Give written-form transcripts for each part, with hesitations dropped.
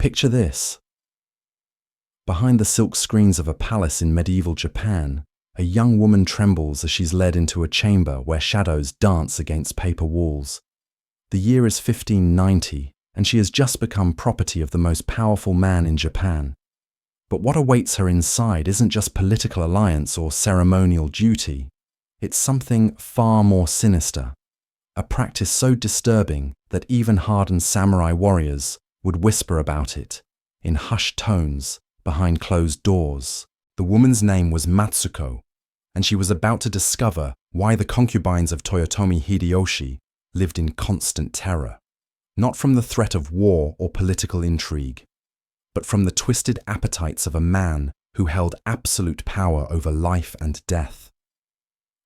Picture this. Behind the silk screens of a palace in medieval Japan, a young woman trembles as she's led into a chamber where shadows dance against paper walls. The year is 1590, and she has just become property of the most powerful man in Japan. But what awaits her inside isn't just political alliance or ceremonial duty. It's something far more sinister. A practice so disturbing that even hardened samurai warriors would whisper about it, in hushed tones, behind closed doors. The woman's name was Matsuko, and she was about to discover why the concubines of Toyotomi Hideyoshi lived in constant terror. Not from the threat of war or political intrigue, but from the twisted appetites of a man who held absolute power over life and death.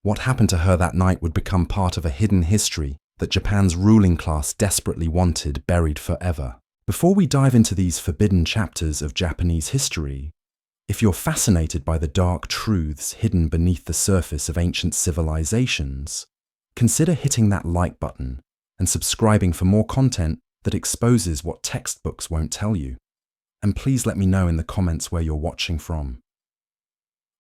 What happened to her that night would become part of a hidden history that Japan's ruling class desperately wanted buried forever. Before we dive into these forbidden chapters of Japanese history, if you're fascinated by the dark truths hidden beneath the surface of ancient civilizations, consider hitting that like button and subscribing for more content that exposes what textbooks won't tell you. And please let me know in the comments where you're watching from.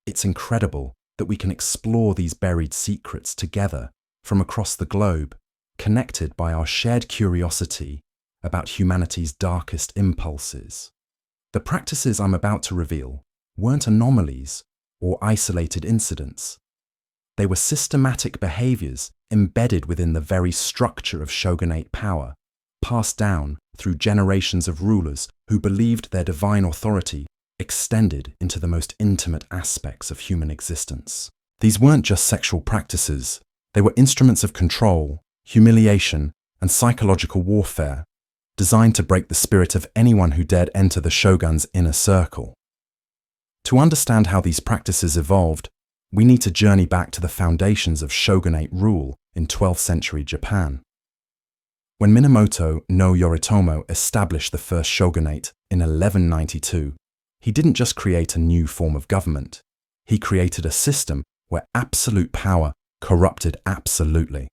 It's incredible that we can explore these buried secrets together from across the globe, connected by our shared curiosity about humanity's darkest impulses. The practices I'm about to reveal weren't anomalies or isolated incidents. They were systematic behaviors embedded within the very structure of shogunate power, passed down through generations of rulers who believed their divine authority extended into the most intimate aspects of human existence. These weren't just sexual practices, they were instruments of control, humiliation, and psychological warfare, designed to break the spirit of anyone who dared enter the shogun's inner circle. To understand how these practices evolved, we need to journey back to the foundations of shogunate rule in 12th century Japan. When Minamoto no Yoritomo established the first shogunate in 1192, he didn't just create a new form of government, he created a system where absolute power corrupted absolutely,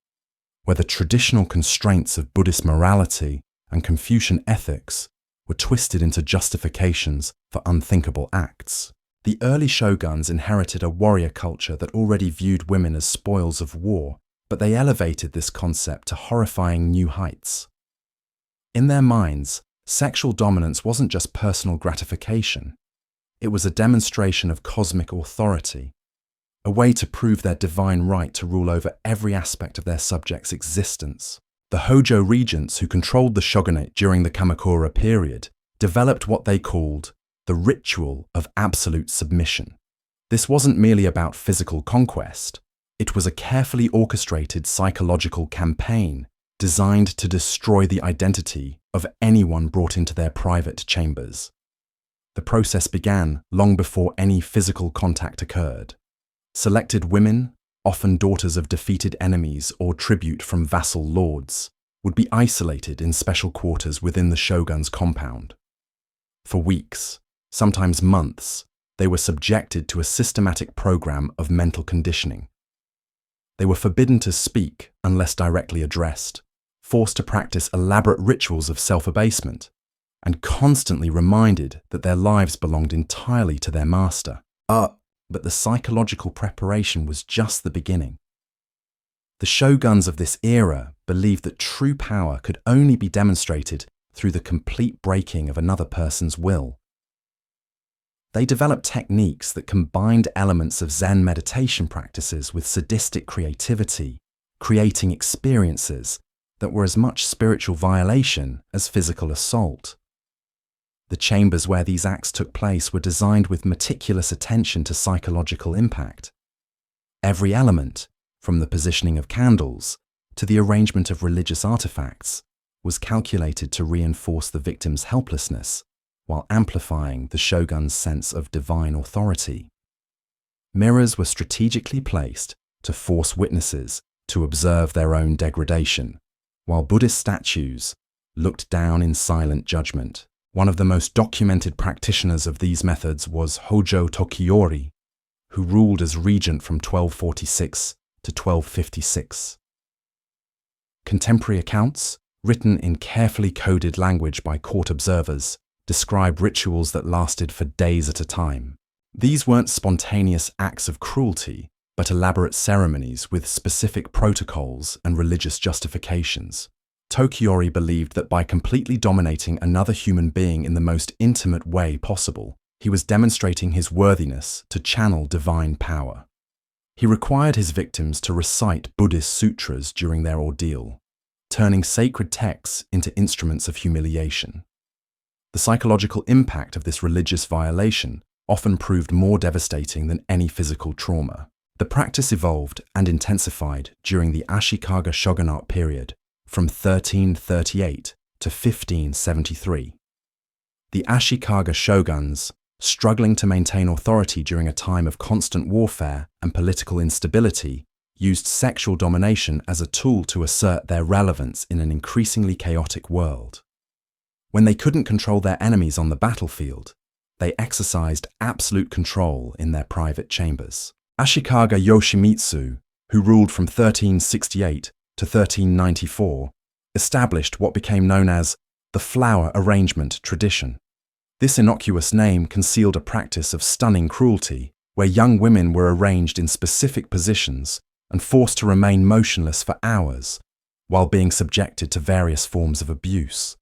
where the traditional constraints of Buddhist morality and Confucian ethics were twisted into justifications for unthinkable acts. The early shoguns inherited a warrior culture that already viewed women as spoils of war, but they elevated this concept to horrifying new heights. In their minds, sexual dominance wasn't just personal gratification. It was a demonstration of cosmic authority, a way to prove their divine right to rule over every aspect of their subjects' existence. The Hojo regents who controlled the shogunate during the Kamakura period developed what they called the ritual of absolute submission. This wasn't merely about physical conquest. It was a carefully orchestrated psychological campaign designed to destroy the identity of anyone brought into their private chambers. The process began long before any physical contact occurred. Selected women, often daughters of defeated enemies or tribute from vassal lords, would be isolated in special quarters within the shogun's compound. For weeks, sometimes months, they were subjected to a systematic program of mental conditioning. They were forbidden to speak unless directly addressed, forced to practice elaborate rituals of self-abasement, and constantly reminded that their lives belonged entirely to their master. But the psychological preparation was just the beginning. The shoguns of this era believed that true power could only be demonstrated through the complete breaking of another person's will. They developed techniques that combined elements of Zen meditation practices with sadistic creativity, creating experiences that were as much spiritual violation as physical assault. The chambers where these acts took place were designed with meticulous attention to psychological impact. Every element, from the positioning of candles to the arrangement of religious artifacts, was calculated to reinforce the victim's helplessness while amplifying the shogun's sense of divine authority. Mirrors were strategically placed to force witnesses to observe their own degradation, while Buddhist statues looked down in silent judgment. One of the most documented practitioners of these methods was Hojo Tokiyori, who ruled as regent from 1246 to 1256. Contemporary accounts, written in carefully coded language by court observers, describe rituals that lasted for days at a time. These weren't spontaneous acts of cruelty, but elaborate ceremonies with specific protocols and religious justifications. Tokiori believed that by completely dominating another human being in the most intimate way possible, he was demonstrating his worthiness to channel divine power. He required his victims to recite Buddhist sutras during their ordeal, turning sacred texts into instruments of humiliation. The psychological impact of this religious violation often proved more devastating than any physical trauma. The practice evolved and intensified during the Ashikaga shogunate period, from 1338 to 1573. The Ashikaga shoguns, struggling to maintain authority during a time of constant warfare and political instability, used sexual domination as a tool to assert their relevance in an increasingly chaotic world. When they couldn't control their enemies on the battlefield, they exercised absolute control in their private chambers. Ashikaga Yoshimitsu, who ruled from 1368 to 1394, established what became known as the flower arrangement tradition. This innocuous name concealed a practice of stunning cruelty, where young women were arranged in specific positions and forced to remain motionless for hours, while being subjected to various forms of abuse.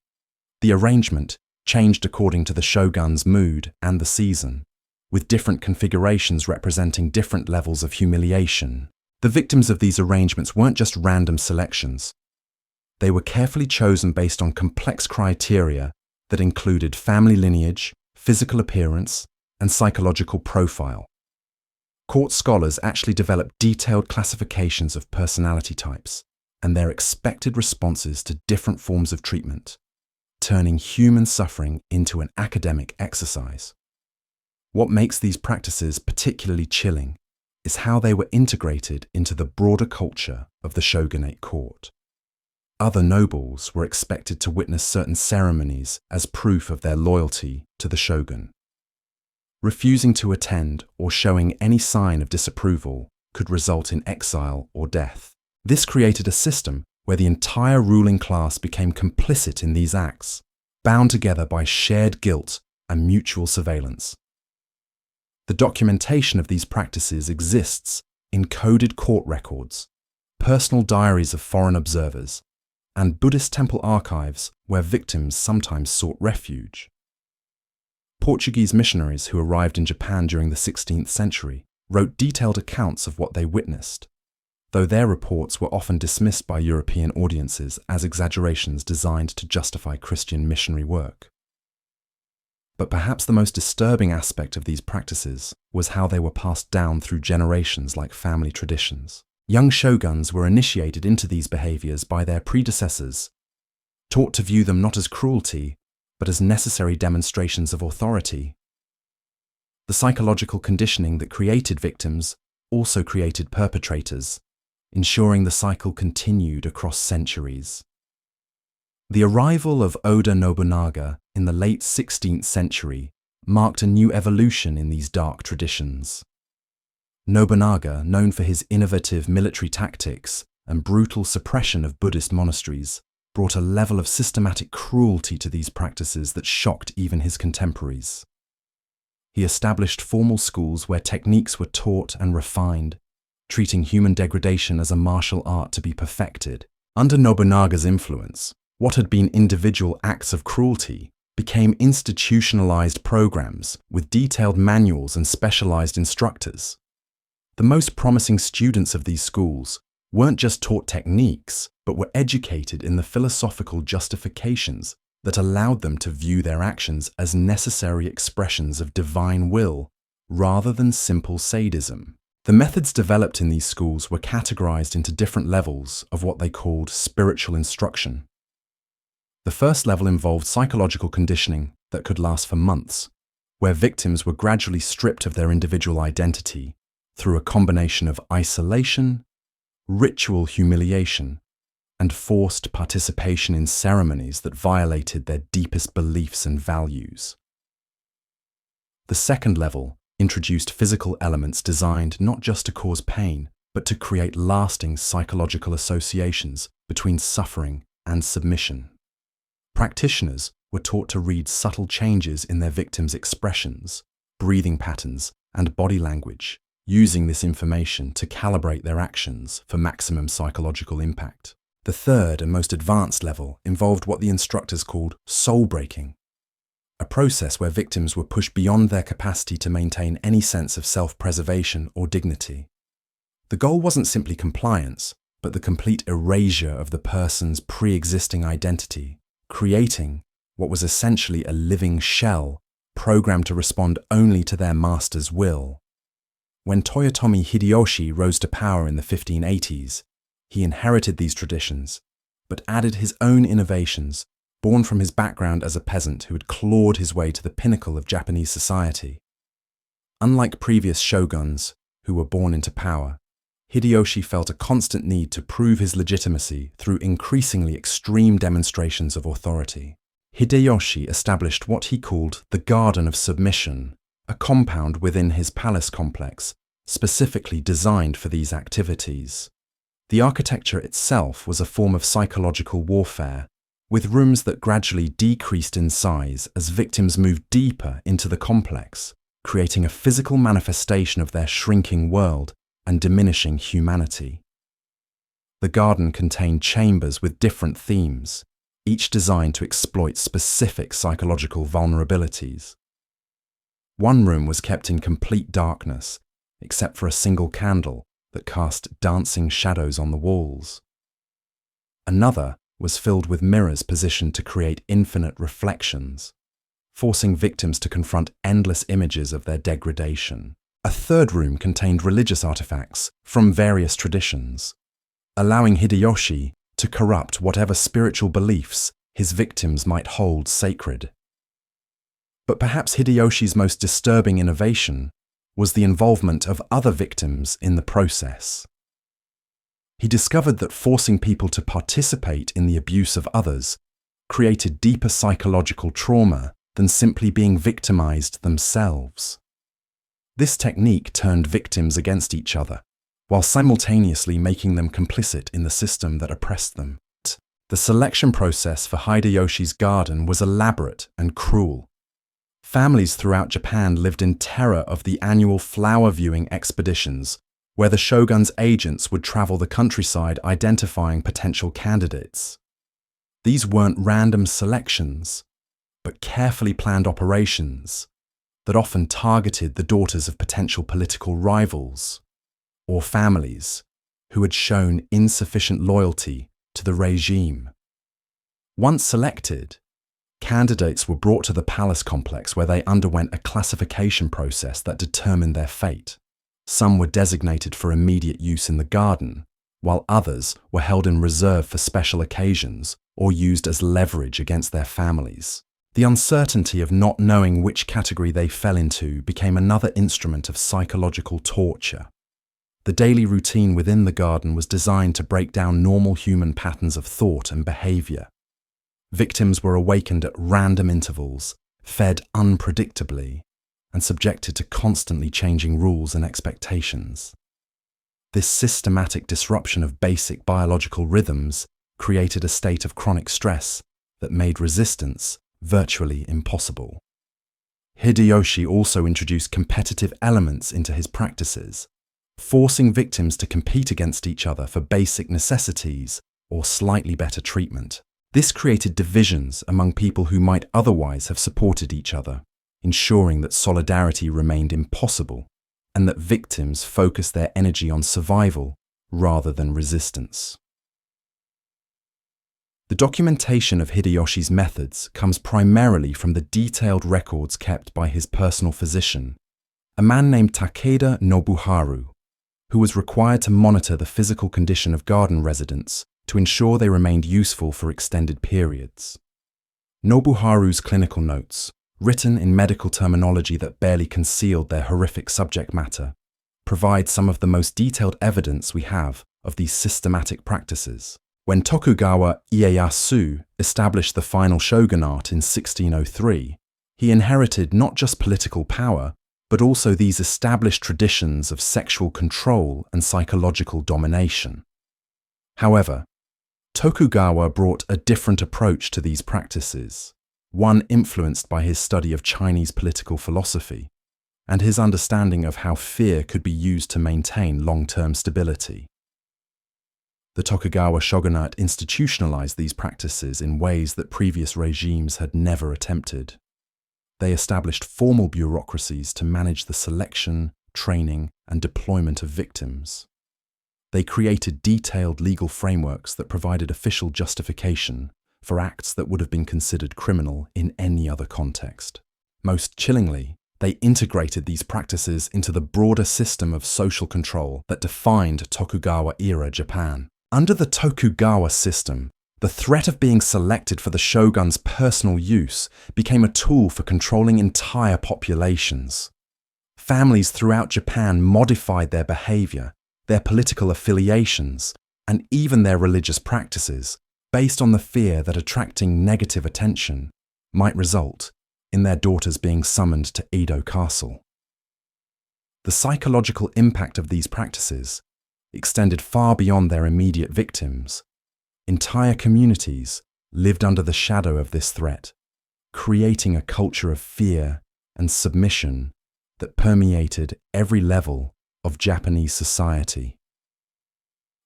The arrangement changed according to the shogun's mood and the season, with different configurations representing different levels of humiliation. The victims of these arrangements weren't just random selections. They were carefully chosen based on complex criteria that included family lineage, physical appearance, and psychological profile. Court scholars actually developed detailed classifications of personality types and their expected responses to different forms of treatment, turning human suffering into an academic exercise. What makes these practices particularly chilling is how they were integrated into the broader culture of the shogunate court. Other nobles were expected to witness certain ceremonies as proof of their loyalty to the shogun. Refusing to attend or showing any sign of disapproval could result in exile or death. This created a system where the entire ruling class became complicit in these acts, bound together by shared guilt and mutual surveillance. The documentation of these practices exists in coded court records, personal diaries of foreign observers, and Buddhist temple archives where victims sometimes sought refuge. Portuguese missionaries who arrived in Japan during the 16th century wrote detailed accounts of what they witnessed, though their reports were often dismissed by European audiences as exaggerations designed to justify Christian missionary work. But perhaps the most disturbing aspect of these practices was how they were passed down through generations like family traditions. Young shoguns were initiated into these behaviors by their predecessors, taught to view them not as cruelty, but as necessary demonstrations of authority. The psychological conditioning that created victims also created perpetrators, ensuring the cycle continued across centuries. The arrival of Oda Nobunaga in the late 16th century marked a new evolution in these dark traditions. Nobunaga, known for his innovative military tactics and brutal suppression of Buddhist monasteries, brought a level of systematic cruelty to these practices that shocked even his contemporaries. He established formal schools where techniques were taught and refined, treating human degradation as a martial art to be perfected. Under Nobunaga's influence, what had been individual acts of cruelty became institutionalized programs with detailed manuals and specialized instructors. The most promising students of these schools weren't just taught techniques, but were educated in the philosophical justifications that allowed them to view their actions as necessary expressions of divine will rather than simple sadism. The methods developed in these schools were categorized into different levels of what they called spiritual instruction. The first level involved psychological conditioning that could last for months, where victims were gradually stripped of their individual identity through a combination of isolation, ritual humiliation, and forced participation in ceremonies that violated their deepest beliefs and values. The second level introduced physical elements designed not just to cause pain, but to create lasting psychological associations between suffering and submission. Practitioners were taught to read subtle changes in their victims' expressions, breathing patterns, and body language, using this information to calibrate their actions for maximum psychological impact. The third and most advanced level involved what the instructors called soul-breaking, a process where victims were pushed beyond their capacity to maintain any sense of self-preservation or dignity. The goal wasn't simply compliance, but the complete erasure of the person's pre-existing identity, creating what was essentially a living shell programmed to respond only to their master's will. When Toyotomi Hideyoshi rose to power in the 1580s, he inherited these traditions, but added his own innovations, born from his background as a peasant who had clawed his way to the pinnacle of Japanese society. Unlike previous shoguns who were born into power, Hideyoshi felt a constant need to prove his legitimacy through increasingly extreme demonstrations of authority. Hideyoshi established what he called the Garden of Submission, a compound within his palace complex specifically designed for these activities. The architecture itself was a form of psychological warfare, with rooms that gradually decreased in size as victims moved deeper into the complex, creating a physical manifestation of their shrinking world and diminishing humanity. The garden contained chambers with different themes, each designed to exploit specific psychological vulnerabilities. One room was kept in complete darkness, except for a single candle that cast dancing shadows on the walls. Another was filled with mirrors positioned to create infinite reflections, forcing victims to confront endless images of their degradation. A third room contained religious artifacts from various traditions, allowing Hideyoshi to corrupt whatever spiritual beliefs his victims might hold sacred. But perhaps Hideyoshi's most disturbing innovation was the involvement of other victims in the process. He discovered that forcing people to participate in the abuse of others created deeper psychological trauma than simply being victimized themselves. This technique turned victims against each other, while simultaneously making them complicit in the system that oppressed them. The selection process for Hideyoshi's garden was elaborate and cruel. Families throughout Japan lived in terror of the annual flower viewing expeditions, where the shogun's agents would travel the countryside identifying potential candidates. These weren't random selections, but carefully planned operations that often targeted the daughters of potential political rivals or families who had shown insufficient loyalty to the regime. Once selected, candidates were brought to the palace complex where they underwent a classification process that determined their fate. Some were designated for immediate use in the garden, while others were held in reserve for special occasions or used as leverage against their families. The uncertainty of not knowing which category they fell into became another instrument of psychological torture. The daily routine within the garden was designed to break down normal human patterns of thought and behavior. Victims were awakened at random intervals, fed unpredictably, and subjected to constantly changing rules and expectations. This systematic disruption of basic biological rhythms created a state of chronic stress that made resistance virtually impossible. Hideyoshi also introduced competitive elements into his practices, forcing victims to compete against each other for basic necessities or slightly better treatment. This created divisions among people who might otherwise have supported each other, ensuring that solidarity remained impossible and that victims focused their energy on survival rather than resistance. The documentation of Hideyoshi's methods comes primarily from the detailed records kept by his personal physician, a man named Takeda Nobuharu, who was required to monitor the physical condition of garden residents to ensure they remained useful for extended periods. Nobuharu's clinical notes, written in medical terminology that barely concealed their horrific subject matter, provide some of the most detailed evidence we have of these systematic practices. When Tokugawa Ieyasu established the final shogunate in 1603, he inherited not just political power, but also these established traditions of sexual control and psychological domination. However, Tokugawa brought a different approach to these practices. one influenced by his study of Chinese political philosophy and his understanding of how fear could be used to maintain long-term stability. The Tokugawa shogunate institutionalized these practices in ways that previous regimes had never attempted. They established formal bureaucracies to manage the selection, training, and deployment of victims. They created detailed legal frameworks that provided official justification for acts that would have been considered criminal in any other context. Most chillingly, they integrated these practices into the broader system of social control that defined Tokugawa-era Japan. Under the Tokugawa system, the threat of being selected for the shogun's personal use became a tool for controlling entire populations. Families throughout Japan modified their behavior, their political affiliations, and even their religious practices based on the fear that attracting negative attention might result in their daughters being summoned to Edo Castle. The psychological impact of these practices extended far beyond their immediate victims. Entire communities lived under the shadow of this threat, creating a culture of fear and submission that permeated every level of Japanese society.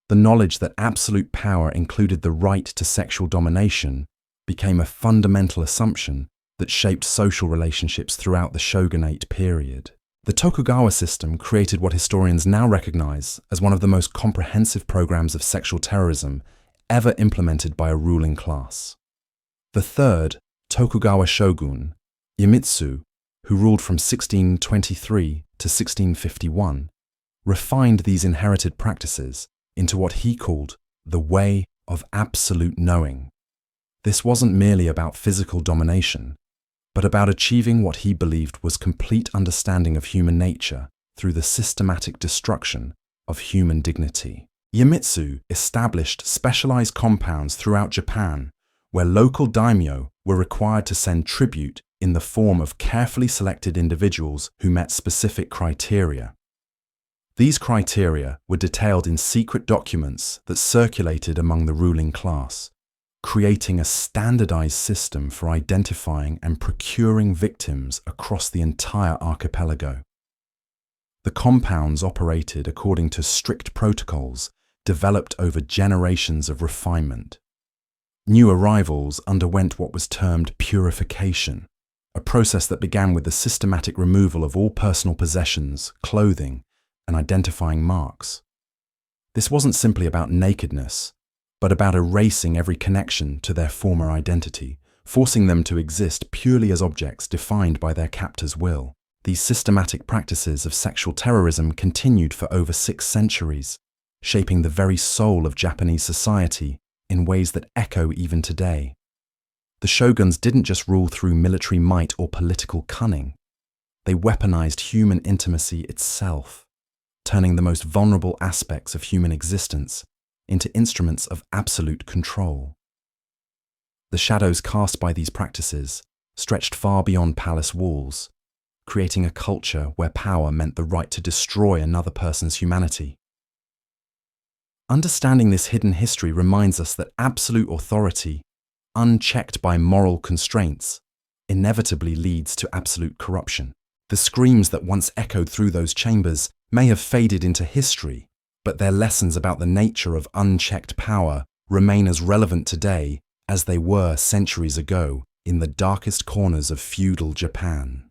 The knowledge that absolute power included the right to sexual domination became a fundamental assumption that shaped social relationships throughout the shogunate period. The Tokugawa system created what historians now recognize as one of the most comprehensive programs of sexual terrorism ever implemented by a ruling class. The third Tokugawa shogun, Iemitsu, who ruled from 1623 to 1651, refined these inherited practices into what he called the way of absolute knowing. This wasn't merely about physical domination, but about achieving what he believed was complete understanding of human nature through the systematic destruction of human dignity. Iemitsu established specialized compounds throughout Japan where local daimyo were required to send tribute in the form of carefully selected individuals who met specific criteria. These criteria were detailed in secret documents that circulated among the ruling class, creating a standardized system for identifying and procuring victims across the entire archipelago. The compounds operated according to strict protocols developed over generations of refinement. New arrivals underwent what was termed purification, a process that began with the systematic removal of all personal possessions, clothing, and identifying marks. This wasn't simply about nakedness, but about erasing every connection to their former identity, forcing them to exist purely as objects defined by their captor's will. These systematic practices of sexual terrorism continued for over 6 centuries, shaping the very soul of Japanese society in ways that echo even today. The shoguns didn't just rule through military might or political cunning. They weaponized human intimacy itself, turning the most vulnerable aspects of human existence into instruments of absolute control. The shadows cast by these practices stretched far beyond palace walls, creating a culture where power meant the right to destroy another person's humanity. Understanding this hidden history reminds us that absolute authority, unchecked by moral constraints, inevitably leads to absolute corruption. The screams that once echoed through those chambers may have faded into history, but their lessons about the nature of unchecked power remain as relevant today as they were centuries ago in the darkest corners of feudal Japan.